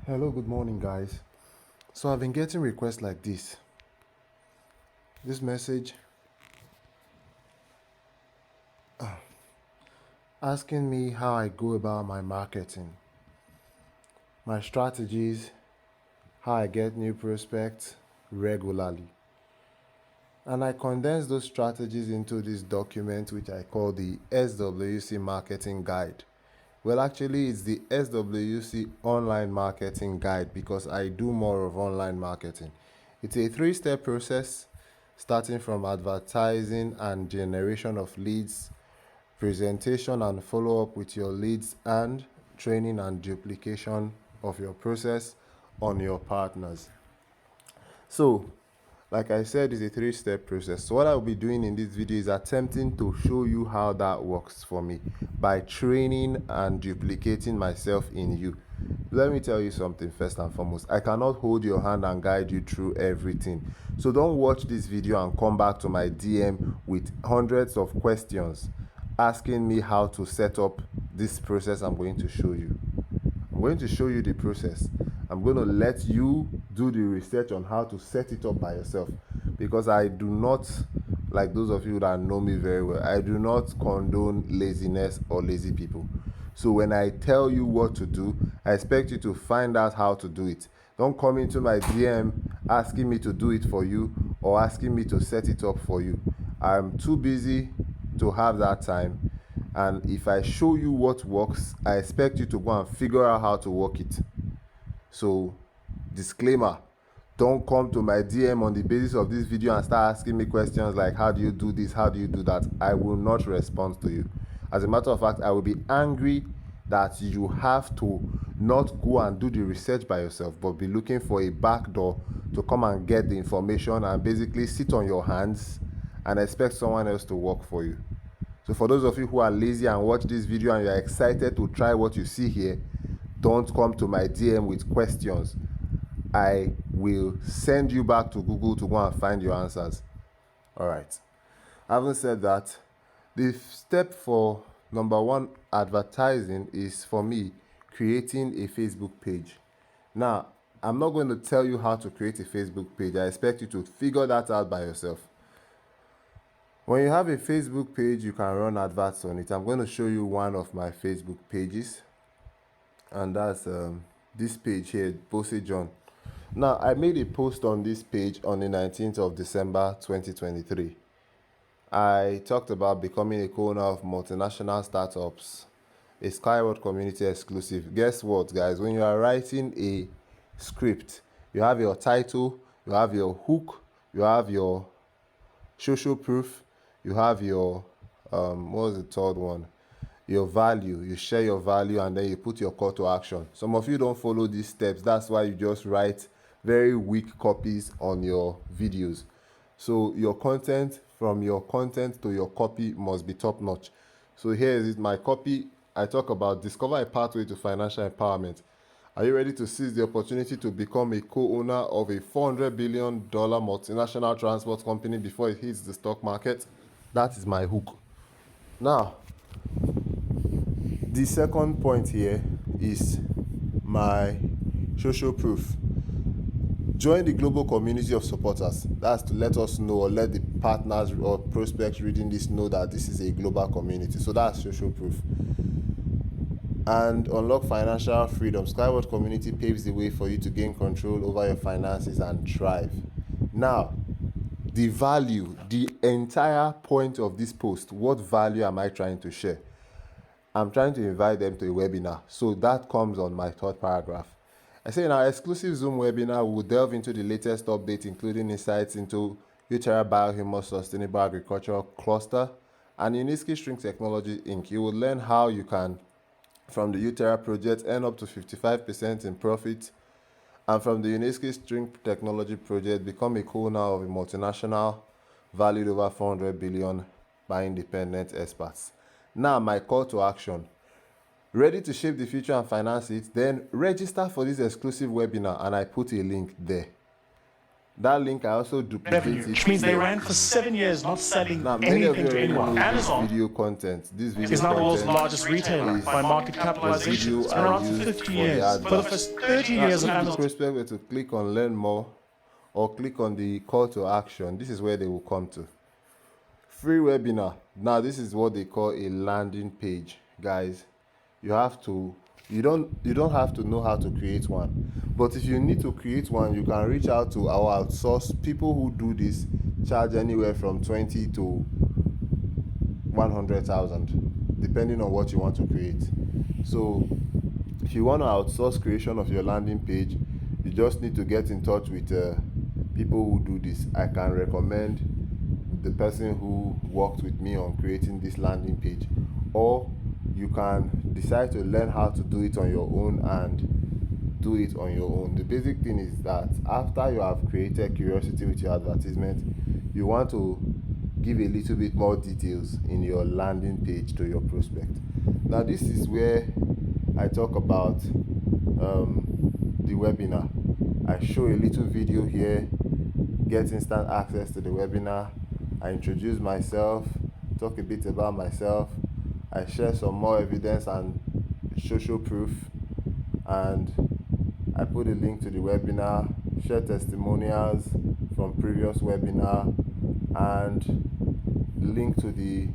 Hello, good morning, guys. So I've been getting requests like this message asking me how I go about my marketing, my strategies, how I get new prospects regularly. And I condense those strategies into this document which I call the SWC Marketing Guide. Well, actually, it's the SWC Online Marketing Guide because I do more of online marketing. It's a 3-step process starting from advertising and generation of leads, presentation and follow-up with your leads, and training and duplication of your process on your partners. So, like I said, it's a 3-step process. So what I'll be doing in this video is attempting to show you how that works for me by training and duplicating myself in you. Let me tell you something first and foremost. I cannot hold your hand and guide you through everything. So don't watch this video and come back to my DM with hundreds of questions asking me how to set up this process I'm going to show you. I'm going to show you the process. I'm going to let you do the research on how to set it up by yourself, because I do not, like those of you that know me very well, I do not condone laziness or lazy people. So when I tell you what to do, I expect you to find out how to do it. Don't come into my DM asking me to do it for you or asking me to set it up for you. I'm too busy to have that time. And if I show you what works, I expect you to go and figure out how to work it. So, disclaimer, don't come to my DM on the basis of this video and start asking me questions like, how do you do this, how do you do that? I will not respond to you. As a matter of fact, I will be angry that you have to not go and do the research by yourself, but be looking for a back door to come and get the information and basically sit on your hands and expect someone else to work for you. So for those of you who are lazy and watch this video and you're excited to try what you see here, don't come to my DM with questions. I will send you back to Google to go and find your answers. All right. Having said that, the step for number one, advertising, is for me creating a Facebook page. Now, I'm not going to tell you how to create a Facebook page. I expect you to figure that out by yourself. When you have a Facebook page, you can run adverts on it. I'm going to show you one of my Facebook pages, and that's this page here, Bossey John. Now, I made a post on this page on the 19th of December 2023. I talked about becoming a co-owner of multinational startups, a Skyward community exclusive. Guess what, guys? When you are writing a script, you have your title, you have your hook, you have your social proof, you have your what was the third one, your value. You share your value and then you put your call to action. Some of you don't follow these steps. That's why you just write very weak copies on your videos. So your content, from your content to your copy, must be top notch. So here is my copy. I talk about discover a pathway to financial empowerment. Are you ready to seize the opportunity to become a co-owner of a $400 billion multinational transport company before it hits the stock market? That is my hook. Now, the second point here is my social proof. Join the global community of supporters. That's to let us know, or let the partners or prospects reading this know that this is a global community. So that's social proof. And unlock financial freedom. Skyward community paves the way for you to gain control over your finances and thrive. Now, the value, the entire point of this post, what value am I trying to share? I'm trying to invite them to a webinar. So that comes on my third paragraph. I say in our exclusive Zoom webinar, we'll delve into the latest updates, including insights into Utera Biohumus Sustainable Agricultural Cluster and Uniski String Technology Inc. You will learn how you can, from the Utera project, earn up to 55% in profit, and from the Uniski String Technology project, become a co-owner of a multinational valued over 400 billion by independent experts. Now, my call to action. Ready to shape the future and finance it? Then register for this exclusive webinar, and I put a link there. That link I also duplicate it, which means they ran for 7 years not selling now many of you anything to already anyone. know Amazon this video is now the world's content largest retailer by market capitalization. It's been I around for used 50 for the years. For the advert. first 30 Now, years of if the Amazon. prospect were to click on learn more or click on the call to action, this is where they will come to. Free webinar. Now this is what they call a landing page, guys. You don't have to know how to create one, but if you need to create one, you can reach out to our outsourced people who do this, charge anywhere from 20 to 100,000 depending on what you want to create. So if you want to outsource creation of your landing page, you just need to get in touch with people who do this. I can recommend the person who worked with me on creating this landing page, or you can decide to learn how to do it on your own and do it on your own. The basic thing is that after you have created curiosity with your advertisement, you want to give a little bit more details in your landing page to your prospect. Now this is where I talk about the webinar. I show a little video here, get instant access to the webinar. I introduce myself, talk a bit about myself. I share some more evidence and social proof, and I put a link to the webinar, share testimonials from previous webinar, and link to the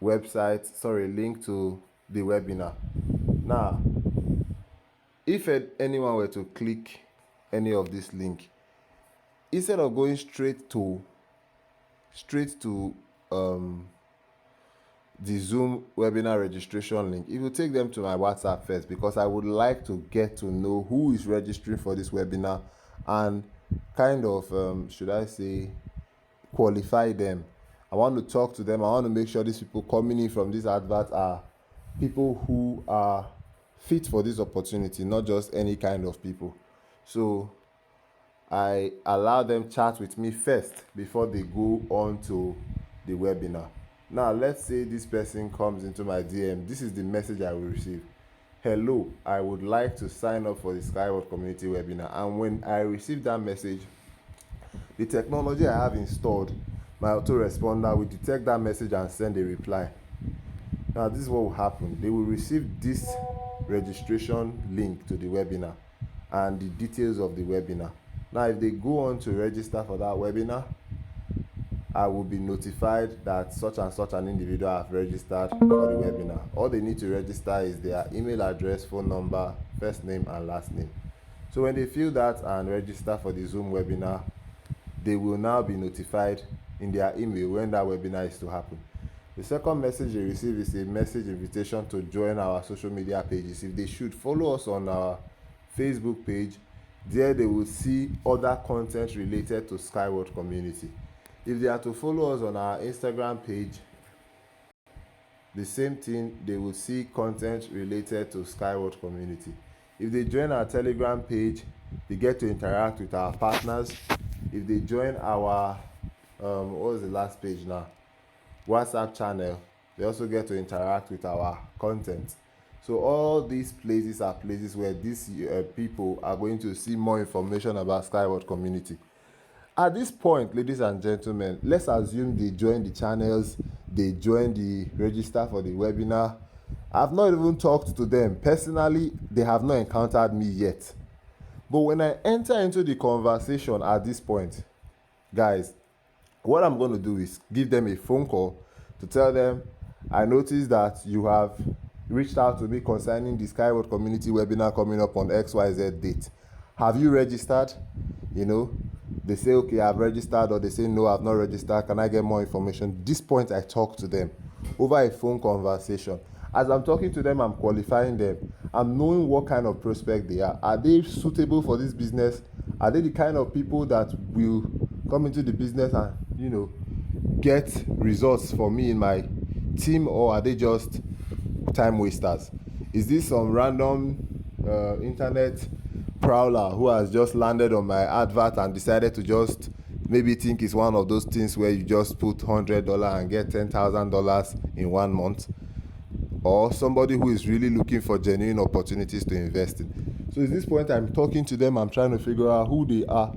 link to the webinar. Now, if anyone were to click any of this link, instead of going straight to the Zoom webinar registration link, if you take them to my WhatsApp first, because I would like to get to know who is registering for this webinar and kind of should I say qualify them. I want to talk to them. I want to make sure these people coming in from this advert are people who are fit for this opportunity, not just any kind of people. So I allow them chat with me first before they go on to the webinar. Now let's say this person comes into my DM. This is the message I will receive. Hello, I would like to sign up for the Skyward Community webinar. And when I receive that message, the technology I have installed, my autoresponder, will detect that message and send a reply. Now this is what will happen. They will receive this registration link to the webinar and the details of the webinar. Now if they go on to register for that webinar, I will be notified that such and such an individual have registered for the webinar. All they need to register is their email address, phone number, first name and last name. So when they fill that and register for the Zoom webinar, they will now be notified in their email when that webinar is to happen. The second message they receive is a message invitation to join our social media pages. If they should follow us on our Facebook page, there they will see other content related to Skyward Community. If they are to follow us on our Instagram page, the same thing, they will see content related to Skyward Community. If they join our Telegram page, they get to interact with our partners. If they join our what was the last page now, WhatsApp channel, they also get to interact with our content. So all these places are places where these people are going to see more information about Skyward Community. At this point, ladies and gentlemen, let's assume they join the channels, they join the register for the webinar. I've not even talked to them. Personally, they have not encountered me yet. But when I enter into the conversation at this point, guys, what I'm going to do is give them a phone call to tell them, I noticed that you have reached out to me concerning the Skyward Community webinar coming up on XYZ date. Have you registered? You know, they say, okay, I've registered, or they say, no, I've not registered. Can I get more information? This point, I talk to them over a phone conversation. As I'm talking to them, I'm qualifying them. I'm knowing what kind of prospect they are. Are they suitable for this business? Are they the kind of people that will come into the business and, you know, get results for me in my team, or are they just time wasters? Is this some random internet prowler who has just landed on my advert and decided to just maybe think it's one of those things where you just put $100 and get $10,000 in 1 month? Or somebody who is really looking for genuine opportunities to invest in? So at this point, I'm talking to them, I'm trying to figure out who they are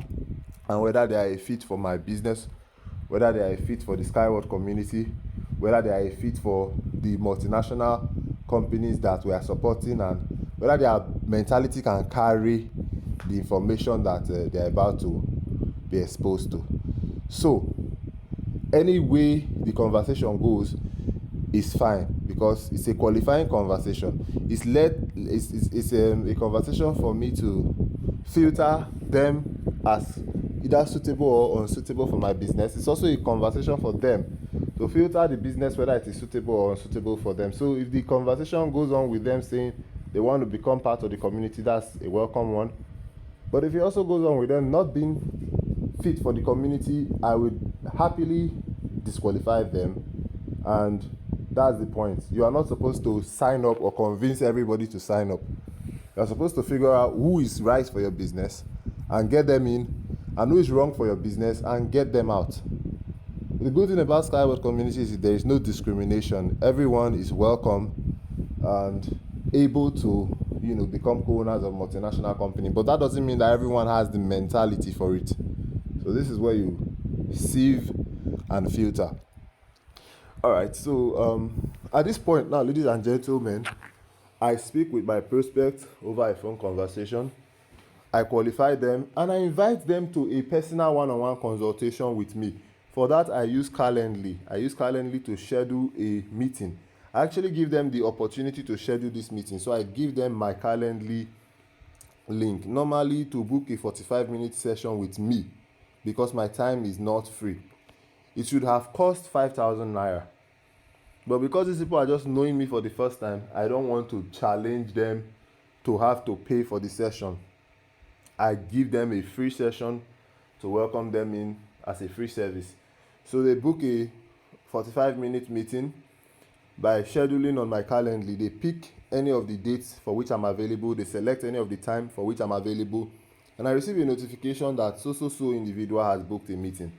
and whether they are a fit for my business, whether they are a fit for the Skyward community, whether they are a fit for the multinational companies that we are supporting, and whether their mentality can carry the information that they are about to be exposed to. So any way the conversation goes is fine, because it's a qualifying conversation. It's a conversation for me to filter them as either suitable or unsuitable for my business. It's also a conversation for them to filter the business whether it is suitable or unsuitable for them. So if the conversation goes on with them saying they want to become part of the community, that's a welcome one. But if it also goes on with them not being fit for the community, I would happily disqualify them. And that's the point. You are not supposed to sign up or convince everybody to sign up. You're supposed to figure out who is right for your business and get them in, and who is wrong for your business and get them out. The good thing about Skyward community is there is no discrimination. Everyone is welcome and able to, become co-owners of multinational company. But that doesn't mean that everyone has the mentality for it. So this is where you sieve and filter. All right, so at this point now, ladies and gentlemen, I speak with my prospects over a phone conversation. I qualify them and I invite them to a personal one-on-one consultation with me. For that, I use Calendly. I use Calendly to schedule a meeting. I actually give them the opportunity to schedule this meeting. So I give them my Calendly link, normally to book a 45-minute session with me, because my time is not free. It should have cost 5,000 naira. But because these people are just knowing me for the first time, I don't want to challenge them to have to pay for the session. I give them a free session to welcome them in as a free service. So they book a 45-minute meeting. By scheduling on my Calendly, they pick any of the dates for which I'm available. They select any of the time for which I'm available. And I receive a notification that so individual has booked a meeting.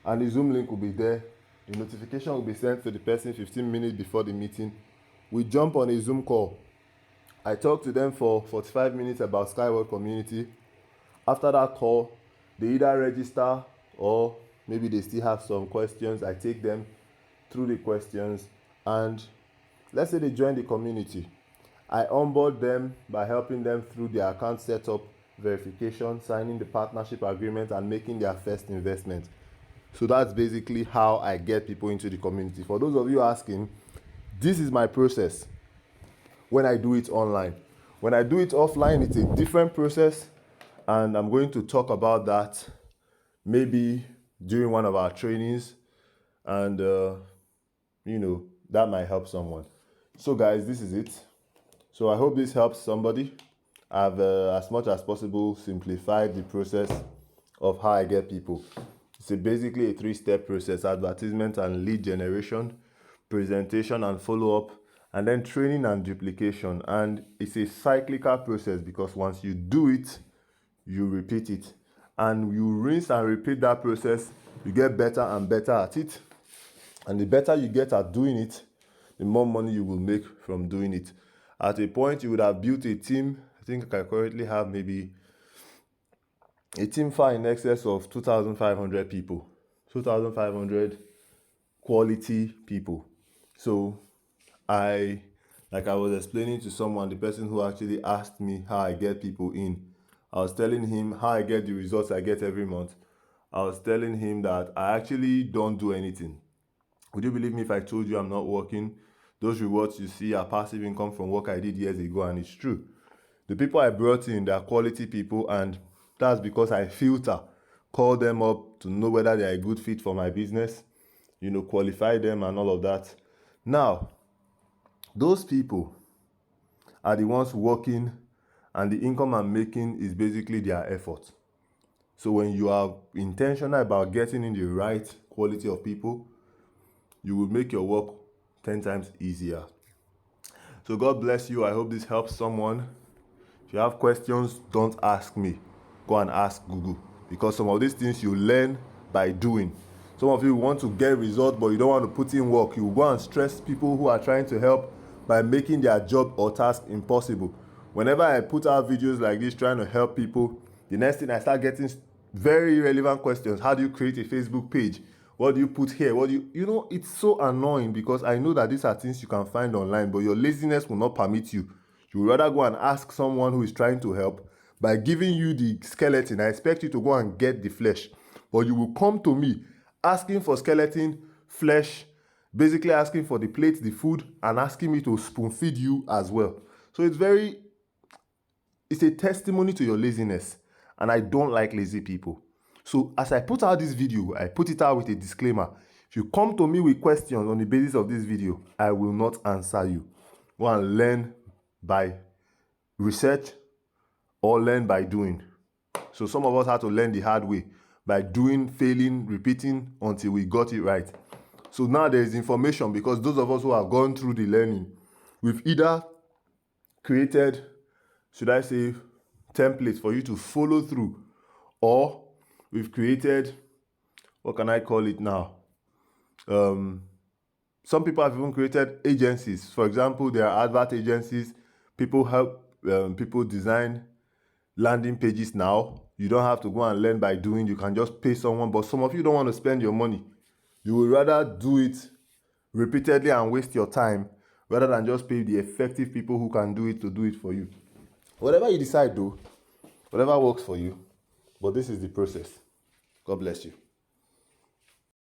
And the Zoom link will be there. The notification will be sent to the person 15 minutes before the meeting. We jump on a Zoom call. I talk to them for 45 minutes about Skyward community. After that call, they either register or maybe they still have some questions. I take them through the questions, and let's say they join the community. I onboard them by helping them through their account setup, verification, signing the partnership agreement, and making their first investment. So that's basically how I get people into the community. For those of you asking, this is my process when I do it online. When I do it offline, it's a different process, and I'm going to talk about that maybe during one of our trainings, and that might help someone. So guys, this is it. So I hope this helps somebody. I've as much as possible simplified the process of how I get people. It's basically a 3-step process: advertisement and lead generation, presentation and follow-up, and then training and duplication. And it's a cyclical process, because once you do it, you repeat it, and you rinse and repeat that process. You get better and better at it, and the better you get at doing it, the more money you will make from doing it. At a point, you would have built a team. I think I currently have maybe a team far in excess of 2,500 people, 2,500 quality people. So like I was explaining to someone, the person who actually asked me how I get people in, I was telling him how I get the results I get every month. I was telling him that I actually don't do anything. Would you believe me if I told you I'm not working? Those rewards you see are passive income from work I did years ago, and it's true. The people I brought in, they are quality people, and that's because I filter, call them up to know whether they are a good fit for my business, qualify them and all of that. Now, those people are the ones working, and the income I'm making is basically their effort. So when you are intentional about getting in the right quality of people, you will make your work 10 times easier. So God bless you. I hope this helps someone. If you have questions, don't ask me. Go and ask Google, because some of these things you learn by doing. Some of you want to get results, but you don't want to put in work. You go and stress people who are trying to help by making their job or task impossible. Whenever I put out videos like this trying to help people, the next thing I start getting Very relevant questions. How do you create a Facebook page? What do you put here? What do you know, it's so annoying because I know that these are things you can find online, but your laziness will not permit you. You would rather go and ask someone who is trying to help. By giving you the skeleton, I expect you to go and get the flesh. But you will come to me asking for skeleton, flesh, basically asking for the plate, the food, and asking me to spoon feed you as well. So it's a testimony to your laziness, and I don't like lazy people. So as I put out this video, I put it out with a disclaimer. If you come to me with questions on the basis of this video, I will not answer you. Go and learn by research or learn by doing. So some of us had to learn the hard way by doing, failing, repeating until we got it right. So now there is information, because those of us who have gone through the learning, we've either created, should I say, templates for you to follow through, or we've created, what can I call it now? Some people have even created agencies. For example, there are advert agencies. People help people design landing pages now. You don't have to go and learn by doing. You can just pay someone. But some of you don't want to spend your money. You would rather do it repeatedly and waste your time rather than just pay the effective people who can do it to do it for you. Whatever you decide, though, whatever works for you. But this is the process. God bless you.